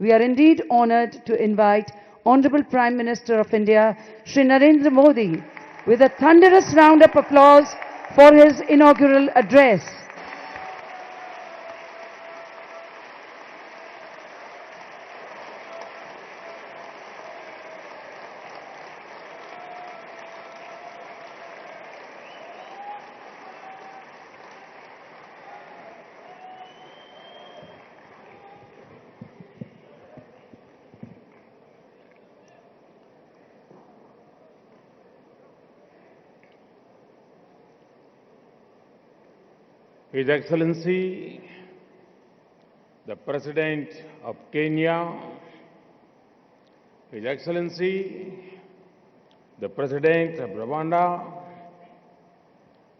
We are indeed honoured to invite Honourable Prime Minister of India, Shri Narendra Modi, with a thunderous round of applause for his inaugural address. His Excellency, the President of Kenya, His Excellency, the President of Rwanda,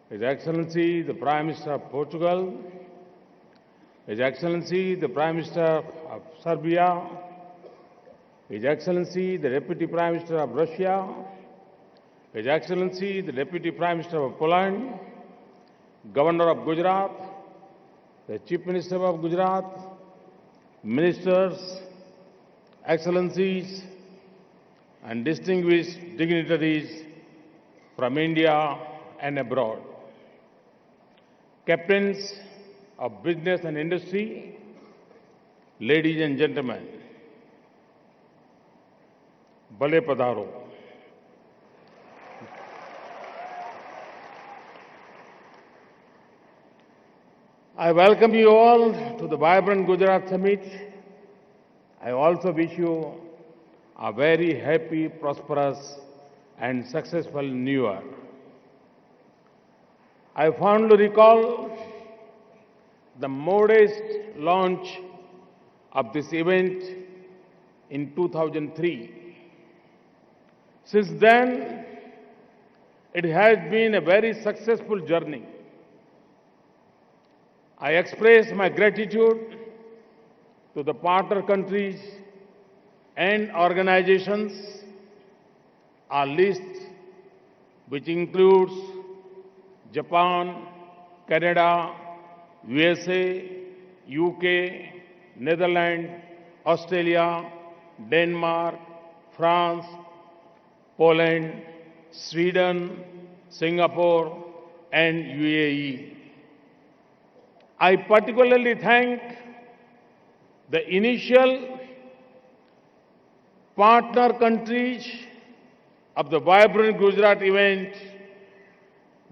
His Excellency, the Prime Minister of Portugal, His Excellency, the Prime Minister of Serbia, His Excellency, the Deputy Prime Minister of Russia, His Excellency, the Deputy Prime Minister of Poland, Governor of Gujarat, the Chief Minister of Gujarat, Ministers, Excellencies, and distinguished dignitaries from India and abroad, captains of business and industry, ladies and gentlemen, Bale Padharo. I welcome you all to the vibrant Gujarat Summit. I also wish you a very happy, prosperous, and successful New Year. I fondly recall the modest launch of this event in 2003. Since then, it has been a very successful journey. I express my gratitude to the partner countries and organizations, our list, which includes Japan, Canada, USA, UK, Netherlands, Australia, Denmark, France, Poland, Sweden, Singapore, and UAE. I particularly thank the initial partner countries of the vibrant Gujarat event,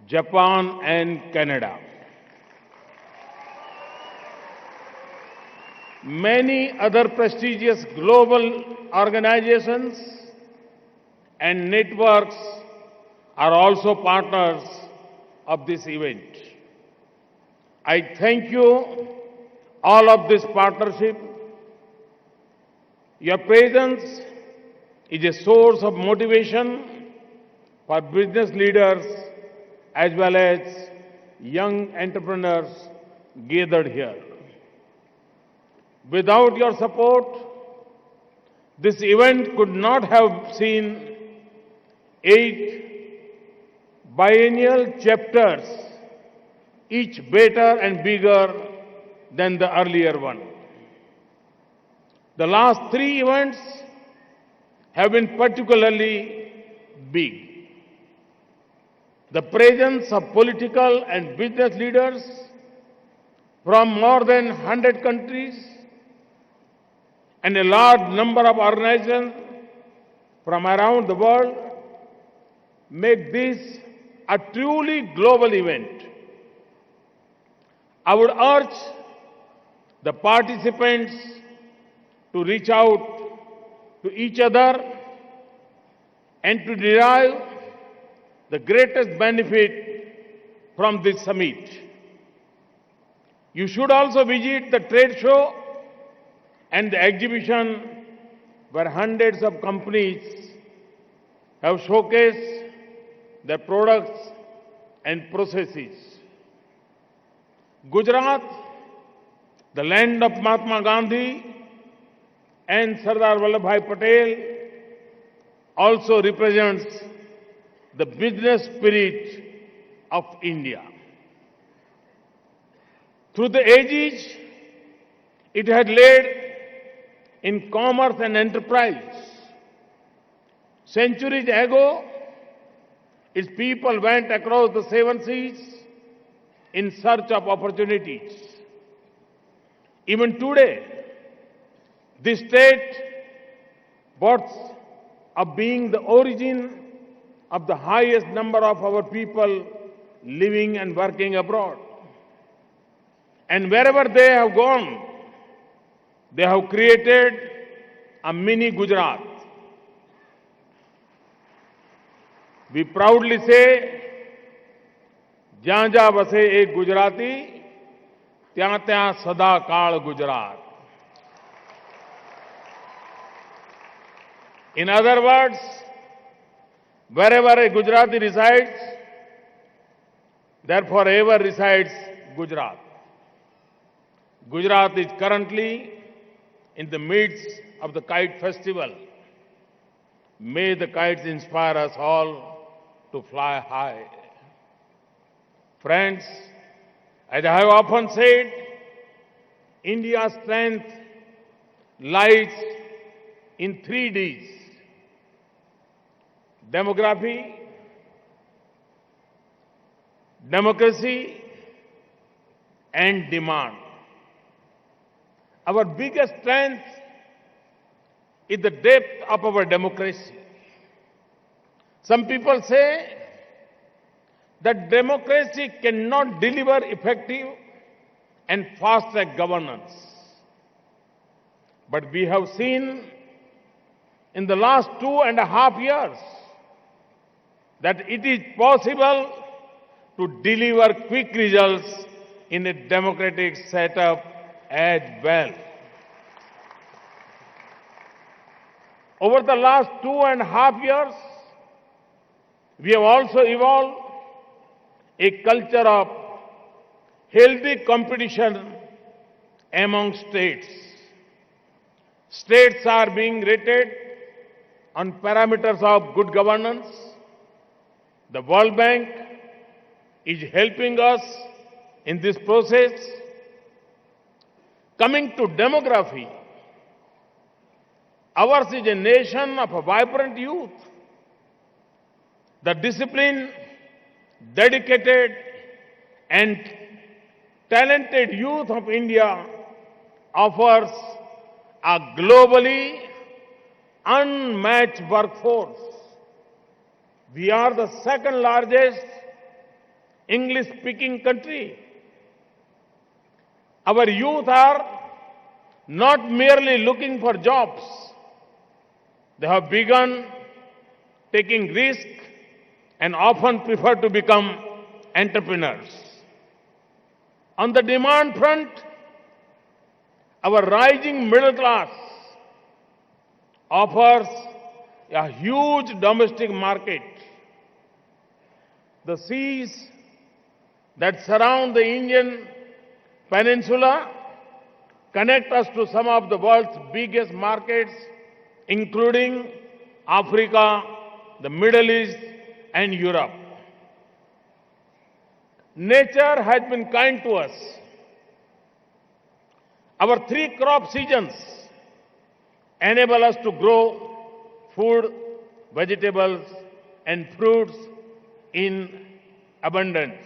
Japan and Canada. Many other prestigious global organizations and networks are also partners of this event. I thank you all of this partnership. Your presence is a source of motivation for business leaders as well as young entrepreneurs gathered here. Without your support, this event could not have seen 8 biennial chapters, each better and bigger than the earlier one. The last 3 events have been particularly big. The presence of political and business leaders from more than 100 countries and a large number of organizations from around the world make this a truly global event. I would urge the participants to reach out to each other and to derive the greatest benefit from this summit. You should also visit the trade show and the exhibition where hundreds of companies have showcased their products and processes. Gujarat, the land of Mahatma Gandhi and Sardar Vallabhbhai Patel, also represents the business spirit of India. Through the ages, it had laid in commerce and enterprise. Centuries ago, its people went across the seven seas in search of opportunities. Even today, this state boasts of being the origin of the highest number of our people living and working abroad. And wherever they have gone, they have created a mini Gujarat. We proudly say, જ્યાં જ્યાં વસે એક ગુજરાતી ત્યાં ત્યાં સદા કાળ Gujarat. In other words, wherever a Gujarati resides, there forever resides Gujarat. Gujarat is currently in the midst of the Kite Festival. May the kites inspire us all to fly high. Friends, as I have often said, India's strength lies in 3 Ds: demography, democracy, and demand. Our biggest strength is the depth of our democracy. Some people say that democracy cannot deliver effective and fast-track governance. But we have seen in the last 2.5 years that it is possible to deliver quick results in a democratic setup as well. Over the last 2.5 years, we have also evolved a culture of healthy competition among states. States are being rated on parameters of good governance. The World Bank is helping us in this process. Coming to demography, ours is a nation of a vibrant youth. The disciplined, dedicated, and talented youth of India offers a globally unmatched workforce. We are the second largest English-speaking country. Our youth are not merely looking for jobs. They have begun taking risks and often prefer to become entrepreneurs. On the demand front, our rising middle class offers a huge domestic market. The seas that surround the Indian peninsula connect us to some of the world's biggest markets, including Africa, the Middle East, and Europe. Nature has been kind to us. Our 3 crop seasons enable us to grow food, vegetables, and fruits in abundance.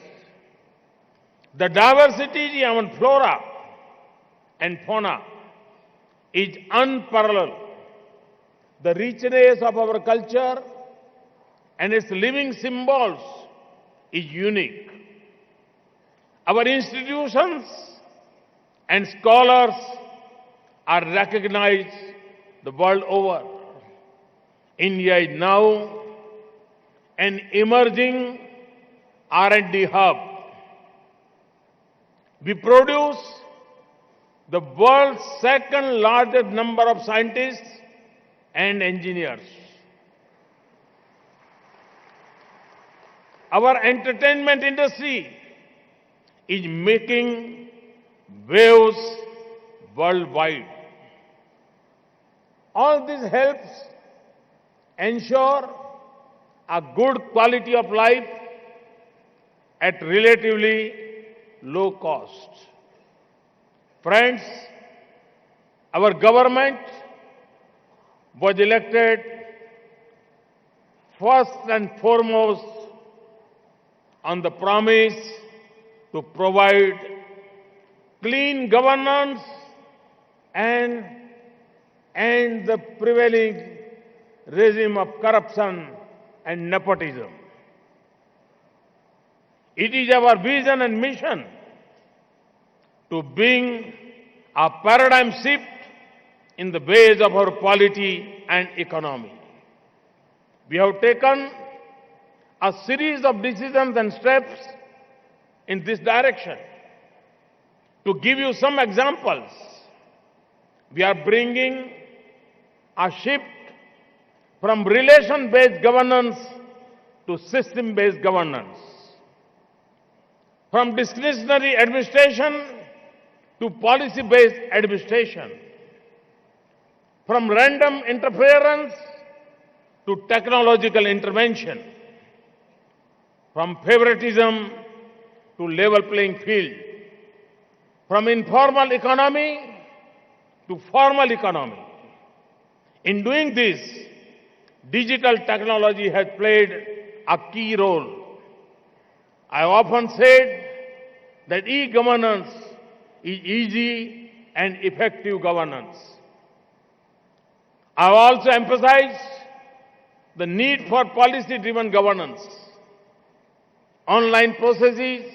The diversity in our flora and fauna is unparalleled. The richness of our culture and its living symbols is unique. Our institutions and scholars are recognized the world over. India is now an emerging R&D hub. We produce the world's second largest number of scientists and engineers. Our entertainment industry is making waves worldwide. All this helps ensure a good quality of life at relatively low cost. Friends, our government was elected first and foremost on the promise to provide clean governance and end the prevailing regime of corruption and nepotism. It is our vision and mission to bring a paradigm shift in the ways of our polity and economy. We have taken a series of decisions and steps in this direction. To give you some examples, we are bringing a shift from relation-based governance to system-based governance, from discretionary administration to policy-based administration, from random interference to technological intervention, from favoritism to level playing field, from informal economy to formal economy. In doing this, digital technology has played a key role. I often said that e-governance is easy and effective governance. I also emphasized the need for policy-driven governance. Online processes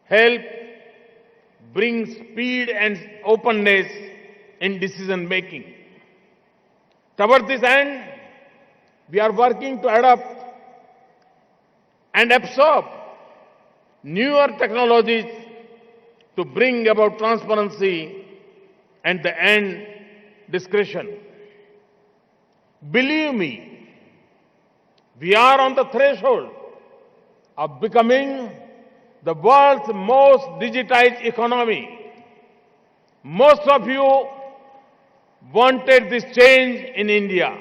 help bring speed and openness in decision making. Toward this end, we are working to adopt and absorb newer technologies to bring about transparency and the end discretion. Believe me, we are on the threshold of becoming the world's most digitized economy. Most of you wanted this change in India.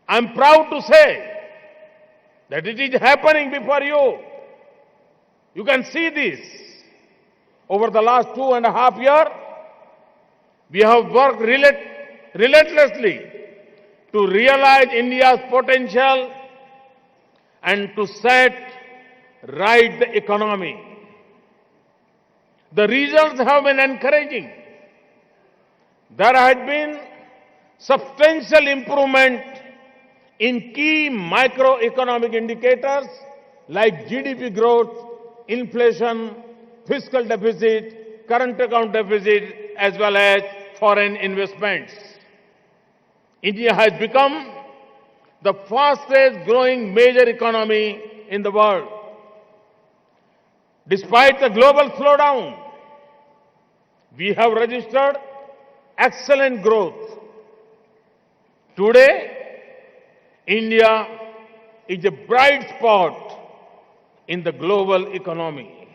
I'm proud to say that it is happening before you. You can see this. Over the last 2.5 years, we have worked relentlessly to realize India's potential and to set right the economy. The results have been encouraging. There had been substantial improvement in key microeconomic indicators like GDP growth, inflation, fiscal deficit, current account deficit, as well as foreign investments. India has become the fastest growing major economy in the world. Despite the global slowdown, we have registered excellent growth. Today, India is a bright spot in the global economy.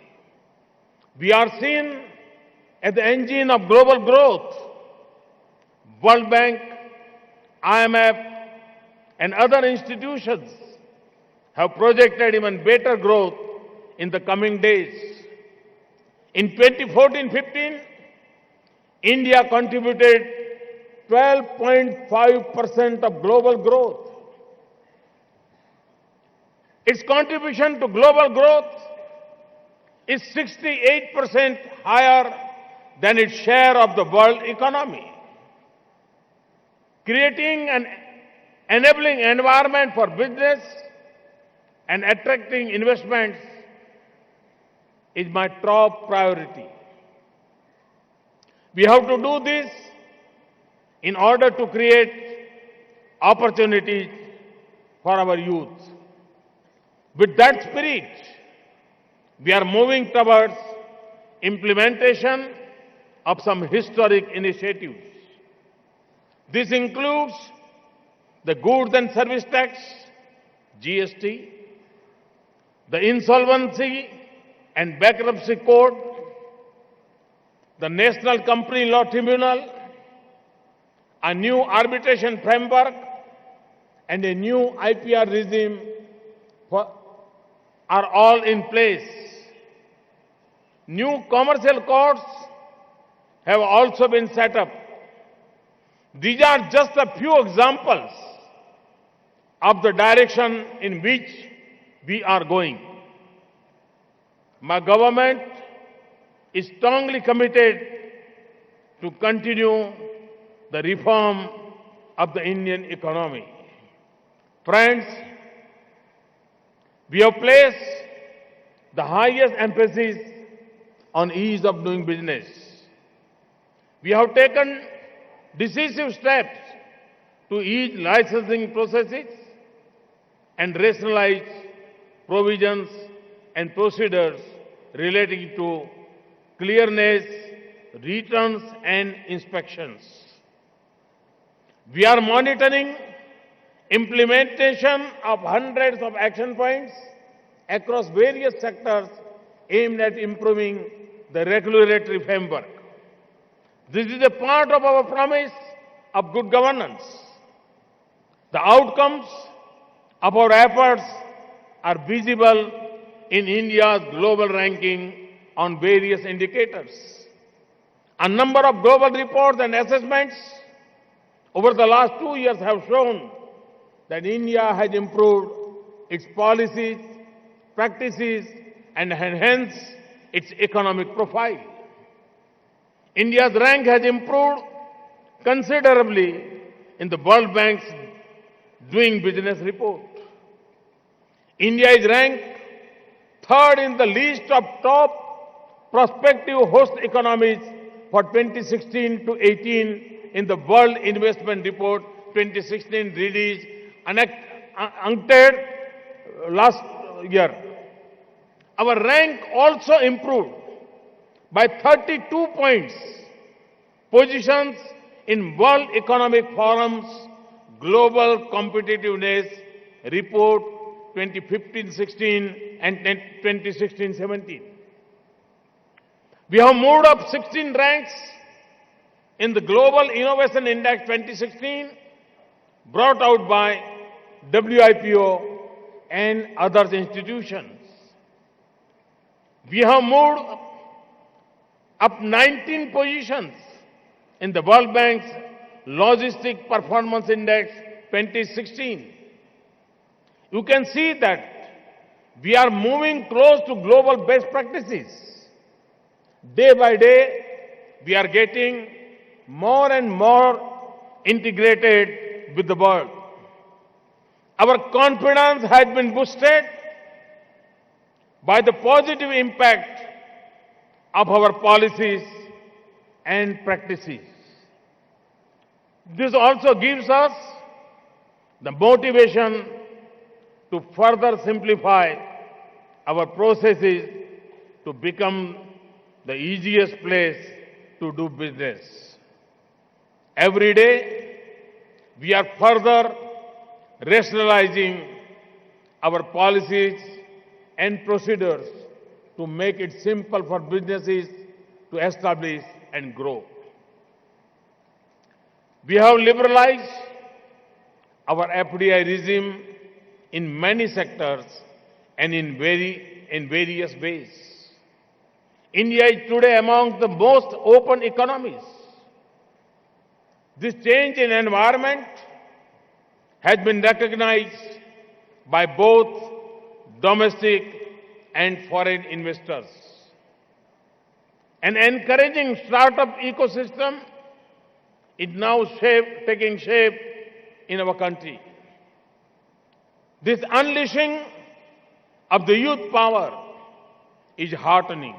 We are seen as the engine of global growth. World Bank, IMF, and other institutions have projected even better growth in the coming days. In 2014-15, India contributed 12.5% of global growth. Its contribution to global growth is 68% higher than its share of the world economy. Creating an enabling environment for business and attracting investments is my top priority. We have to do this in order to create opportunities for our youth. With that spirit, we are moving towards implementation of some historic initiatives. This includes the Goods and Service Tax, GST, the Insolvency and Bankruptcy Code, the National Company Law Tribunal, a new arbitration framework, and a new IPR regime are all in place. New commercial courts have also been set up. These are just a few examples of the direction in which we are going. My government is strongly committed to continue the reform of the Indian economy. Friends, we have placed the highest emphasis on ease of doing business. We have taken decisive steps to ease licensing processes and rationalize provisions and procedures relating to clearness, returns and inspections. We are monitoring implementation of hundreds of action points across various sectors aimed at improving the regulatory framework. This is a part of our promise of good governance. The outcomes of our efforts are visible in India's global ranking on various indicators. A number of global reports and assessments over the last 2 years have shown that India has improved its policies, practices, and enhanced its economic profile. India's rank has improved considerably in the World Bank's Doing Business report. India is ranked third in the list of top prospective host economies for 2016 to 18 in the World Investment Report 2016 released UNCTAD last year. Our rank also improved by 32 points, positions in World Economic Forum's Global Competitiveness Report 2015-16 and 2016-17. We have moved up 16 ranks in the Global Innovation Index 2016 brought out by WIPO and other institutions. We have moved up 19 positions in the World Bank's Logistic Performance Index 2016. You can see that we are moving close to global best practices. Day by day, we are getting more and more integrated with the world. Our confidence has been boosted by the positive impact of our policies and practices. This also gives us the motivation to further simplify our processes to become the easiest place to do business. Every day, we are further rationalizing our policies and procedures to make it simple for businesses to establish and grow. We have liberalized our FDI regime in many sectors and in various ways. India is today among the most open economies. This change in environment has been recognized by both domestic and foreign investors. An encouraging startup ecosystem is now taking shape in our country. This unleashing of the youth power is heartening.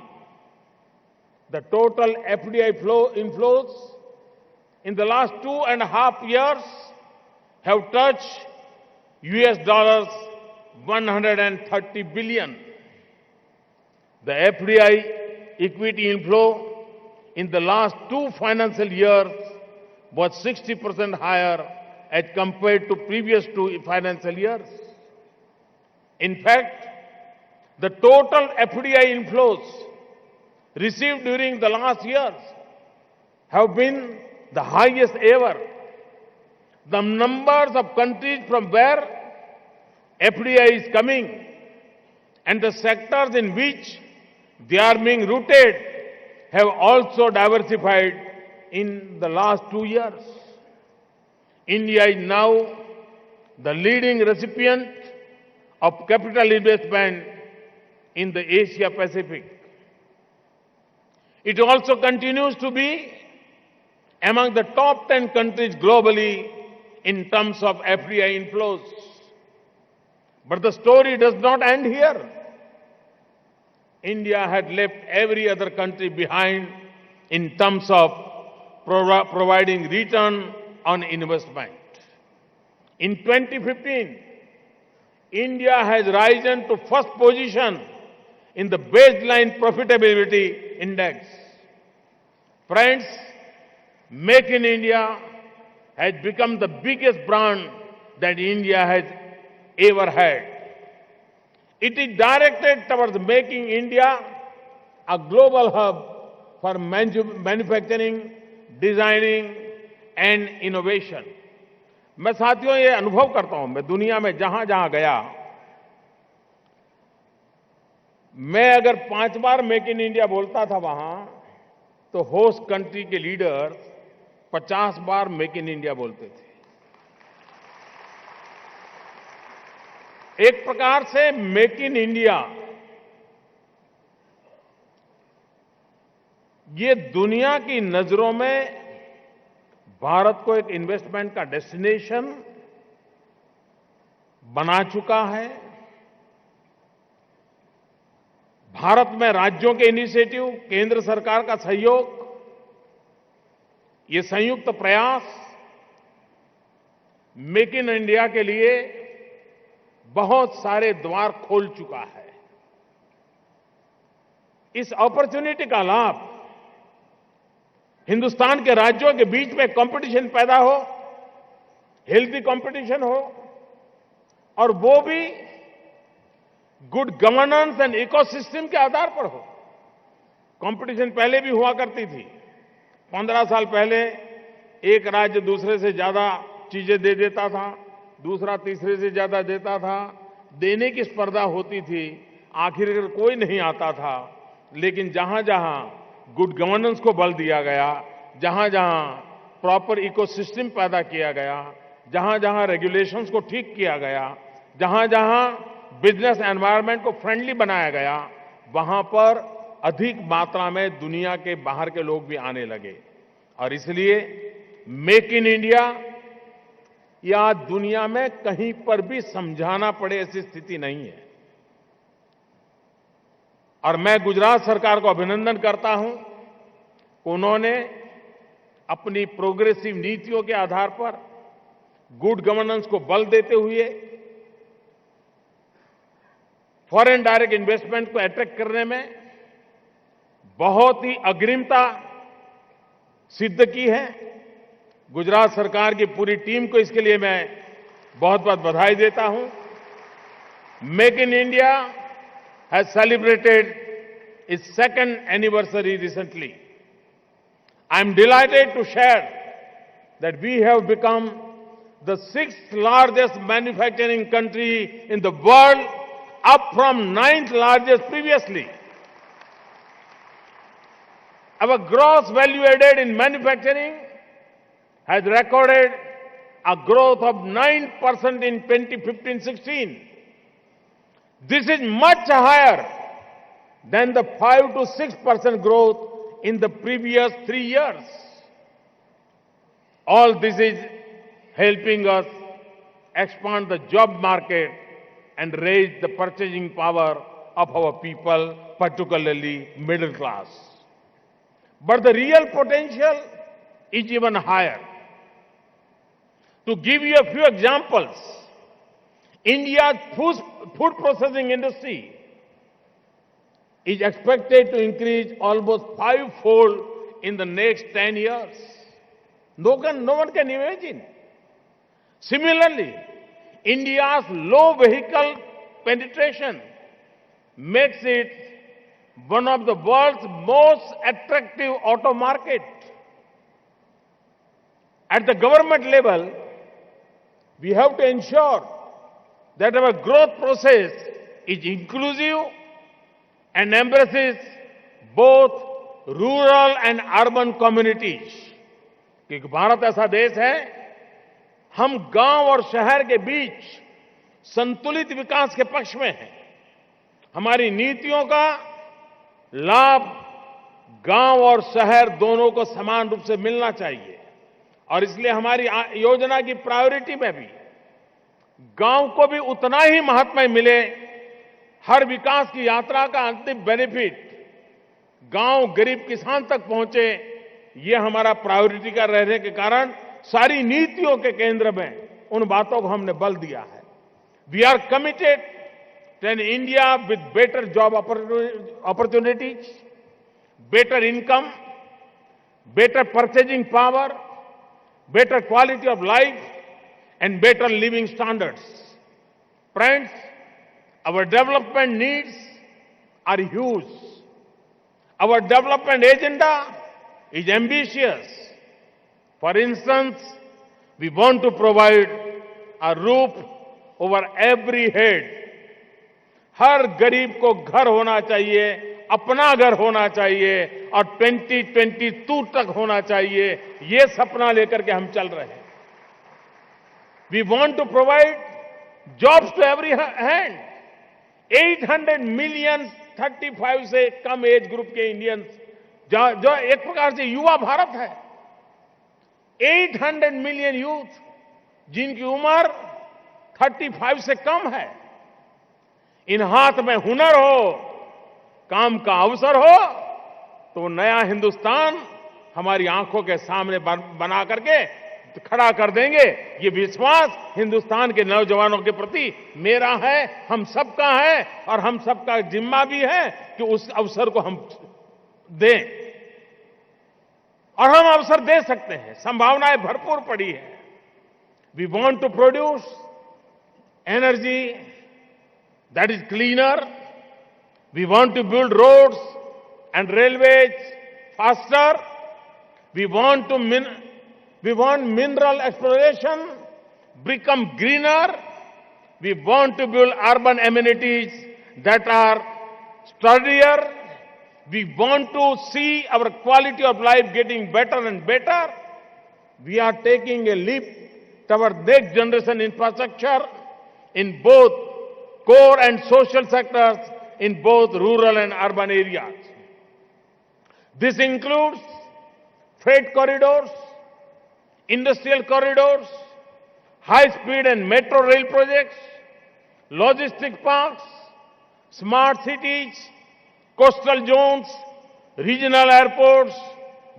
The total FDI inflows in the last 2.5 years have touched $130 billion. The FDI equity inflow in the last 2 financial years was 60% higher as compared to previous 2 financial years. In fact, the total FDI inflows received during the last years have been the highest ever. The numbers of countries from where FDI is coming and the sectors in which they are being rooted have also diversified in the last 2 years. India is now the leading recipient of capital investment in the Asia Pacific. It also continues to be among the top 10 countries globally in terms of FDI inflows. But the story does not end here. India had left every other country behind in terms of providing return on investment. In 2015, India has risen to first position in the baseline profitability index. Friends, Make in India has become the biggest brand that India has ever had. It is directed towards making India a global hub for manufacturing, designing and innovation. मैं साथियों ये अनुभव करता हूं, मैं दुनिया में जहां जहां गया, मैं अगर 5 बार मेक इन इंडिया बोलता था वहां, तो होस्ट कंट्री के leader 50 bar make in India बोलते थे. एक प्रकार से मेक इन इंडिया ये दुनिया की नजरों में भारत को एक इन्वेस्टमेंट का डेस्टिनेशन बना चुका है. भारत में राज्यों के इनिशिएटिव, केंद्र सरकार का सहयोग, ये संयुक्त प्रयास मेक इन इंडिया के लिए बहुत सारे द्वार खोल चुका है. इस अपॉर्चुनिटी का लाभ हिंदुस्तान के राज्यों के बीच में कंपटीशन पैदा हो, हेल्दी कंपटीशन हो, और वो भी गुड गवर्नेंस एंड इकोसिस्टम के आधार पर हो. कंपटीशन पहले भी हुआ करती थी. 15 साल पहले एक राज्य दूसरे से ज्यादा चीजें दे देता था, दूसरा तीसरे से ज्यादा देता था, देने की स्पर्धा होती थी, आखिर कोई नहीं आता था. लेकिन जहां जहां गुड गवर्नेंस को बल दिया गया, जहां जहां प्रॉपर इकोसिस्टम पैदा किया गया, जहां जहां रेगुलेशंस को ठीक किया गया, जहां जहां बिजनेस एनवायरनमेंट को फ्रेंडली बनाया गया, वहां पर अधिक मात्रा में दुनिया के बाहर के लोग भी आने लगे. और इसलिए मेक इन इंडिया या दुनिया में कहीं पर भी समझाना पड़े ऐसी स्थिति नहीं है. और मैं गुजरात सरकार को अभिनंदन करता हूं, उन्होंने अपनी प्रोग्रेसिव नीतियों के आधार पर गुड गवर्नेंस को बल देते हुए फॉरेन डायरेक्ट इन्वेस्टमेंट को अट्रैक्ट करने में बहुत ही अग्रिमता सिद्ध की है. गुजरात सरकार की पूरी टीम को इसके लिए मैं बहुत बहुत बधाई देता हूं. Make in India has celebrated its second anniversary recently. I am delighted to share that we have become the 6th largest manufacturing country in the world, up from 9th largest previously. Our gross value added in manufacturing has recorded a growth of 9% in 2015-16. This is much higher than the 5 to 6% growth in the previous 3 years. All this is helping us expand the job market and raise the purchasing power of our people, particularly middle class. But the real potential is even higher. To give you a few examples, India's food processing industry is expected to increase almost 5-fold in the next 10 years. No one can imagine. Similarly, India's low vehicle penetration makes it one of the world's most attractive auto market. At the government level, we have to ensure that our growth process is inclusive and embraces both rural and urban communities. क्योंकि भारत ऐसा देश है हम गांव और शहर के बीच संतुलित विकास के पक्ष में हैं। हमारी नीतियों का लाभ गांव और शहर दोनों को समान रूप से मिलना चाहिए और इसलिए हमारी योजना की प्रायोरिटी में भी गांव को भी उतना ही महत्व मिले। हर विकास की यात्रा का अंतिम बेनिफिट गांव गरीब किसान तक पहुंचे, ये हमारा प्रायोरिटी का रहने के कारण सारी नीतियों के केंद्र में उन बातों को हमने बल दिया है। We are committed to an India with better job opportunities, better income, better purchasing power, better quality of life, and better living standards. Friends, our development needs are huge. Our development agenda is ambitious. For instance, we want to provide a roof over every head. हर गरीब को घर होना चाहिए, अपना घर होना चाहिए और 2022 तक होना चाहिए। ये सपना लेकर के हम चल रहे हैं। We want to provide jobs to every hand. 800 million 35 से कम एज ग्रुप के इंडियंस, जो एक प्रकार से युवा भारत है। 800 मिलियन यूथ जिनकी उम्र 35 से कम है। इन हाथ में हुनर हो, काम का अवसर हो, तो नया हिंदुस्तान हमारी आंखों के सामने बना करके खड़ा कर देंगे। ये विश्वास हिंदुस्तान के नौजवानों के प्रति मेरा है, हम सबका है और हम सबका जिम्मा भी है कि उस अवसर को हम दें और हम अवसर दे सकते हैं। संभावनाएं भरपूर पड़ी है। We want to produce energy that is cleaner. We want to build roads and railways faster. We want mineral exploration become greener. We want to build urban amenities that are sturdier. We want to see our quality of life getting better and better. We are taking a leap toward next generation infrastructure in both core and social sectors, in both rural and urban areas. This includes freight corridors, industrial corridors, high-speed and metro rail projects, logistic parks, smart cities, coastal zones, regional airports,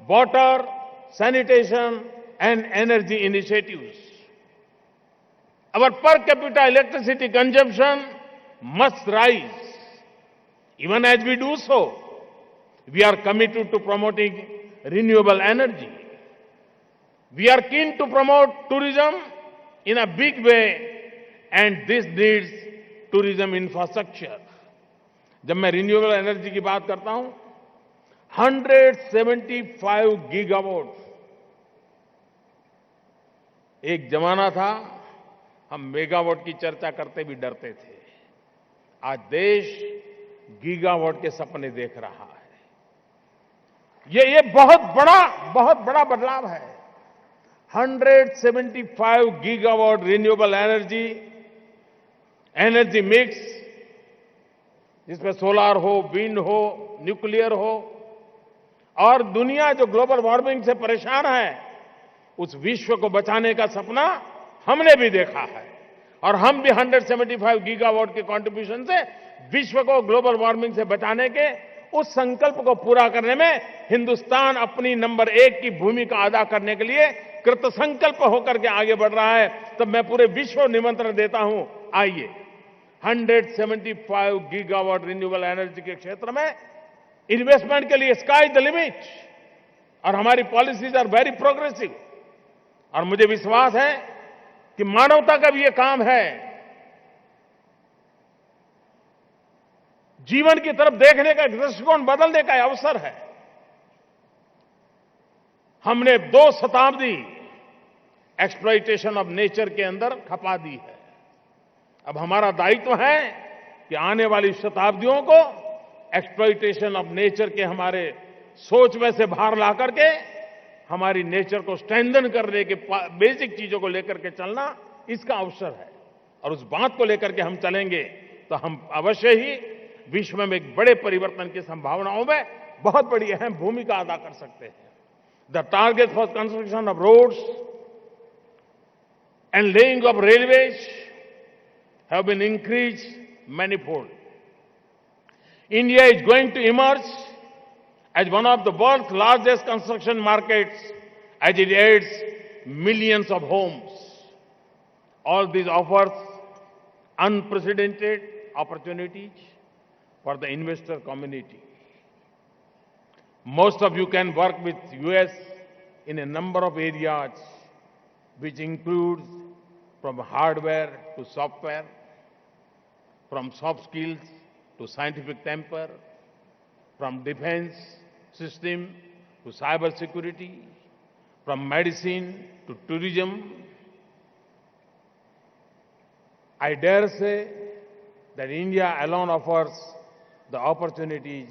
water, sanitation, and energy initiatives. Our per capita electricity consumption must rise. Even as we do so, we are committed to promoting renewable energy. We are keen to promote tourism in a big way, and this needs tourism infrastructure. जब मैं renewable energy की बात करता हूं, 175 gigawatt. एक जमाना था हम मेगावाट की चर्चा करते भी डरते थे। आज देश गीगावाट के सपने देख रहा है। ये बहुत बड़ा बदलाव है। 175 गीगावाट रिन्यूएबल एनर्जी मिक्स, जिसमें सोलार हो, विंड हो, न्यूक्लियर हो, और दुनिया जो ग्लोबल वार्मिंग से परेशान है, उस विश्व को बचाने का सपना हमने भी देखा है और हम भी 175 गीगावाट के कंट्रीब्यूशन से विश्व को ग्लोबल वार्मिंग से बचाने के उस संकल्प को पूरा करने में हिंदुस्तान अपनी नंबर 1 की भूमिका अदा करने के लिए कृत संकल्प होकर के आगे बढ़ रहा है। तब मैं पूरे विश्व को निमंत्रण देता हूं, आइए 175 गीगावाट रिन्यूएबल एनर्जी के क्षेत्र में इन्वेस्टमेंट के लिए स्काई द लिमिट, और हमारी पॉलिसीज आर वेरी प्रोग्रेसिव। और मुझे विश्वास है कि मानवता का भी ये काम है, जीवन की तरफ देखने का दृष्टिकोण बदलने का अवसर है। हमने 2 शताब्दी एक्सप्लॉइटेशन ऑफ नेचर के अंदर खपा दी है। अब हमारा दायित्व है कि आने वाली शताब्दियों को एक्सप्लॉइटेशन ऑफ नेचर के हमारे सोच में से बाहर ला करके हमारी नेचर को स्ट्रेंथन करने के बेसिक चीजों को लेकर के चलना इसका अवसर है। और उस बात को लेकर के हम चलेंगे तो हम अवश्य ही विश्व में एक बड़े परिवर्तन की संभावनाओं में बहुत बड़ी अहम भूमिका अदा कर सकते हैं। The target for construction of roads and laying of railways have been increased manifold. India is going to emerge as one of the world's largest construction markets as it adds millions of homes. All this offers unprecedented opportunities for the investor community. Most of you can work with US in a number of areas, which includes from hardware to software, from soft skills to scientific temper, from defense system to cyber security, from medicine to tourism. I dare say that India alone offers the opportunities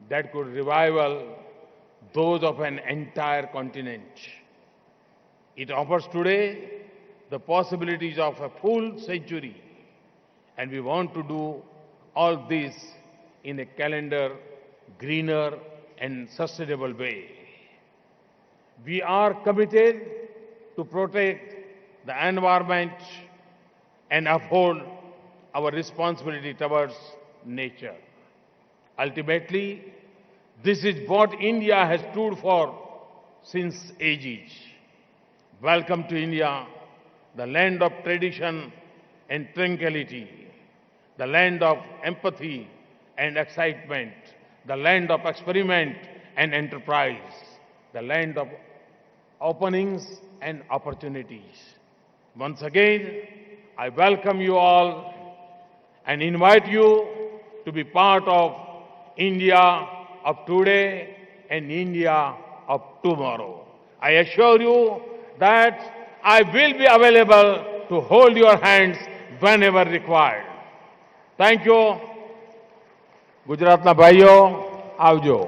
that could revival those of an entire continent. It offers today the possibilities of a full century, and we want to do all this in a calendar, greener and sustainable way. We are committed to protect the environment and uphold our responsibility towards nature. Ultimately, this is what India has stood for since ages. Welcome to India, the land of tradition and tranquility, the land of empathy and excitement, the land of experiment and enterprise, the land of openings and opportunities. Once again, I welcome you all and invite you to be part of India of today and India of tomorrow. I assure you that I will be available to hold your hands whenever required. Thank you. ગુજરાતના ભાઈઓ આવજો.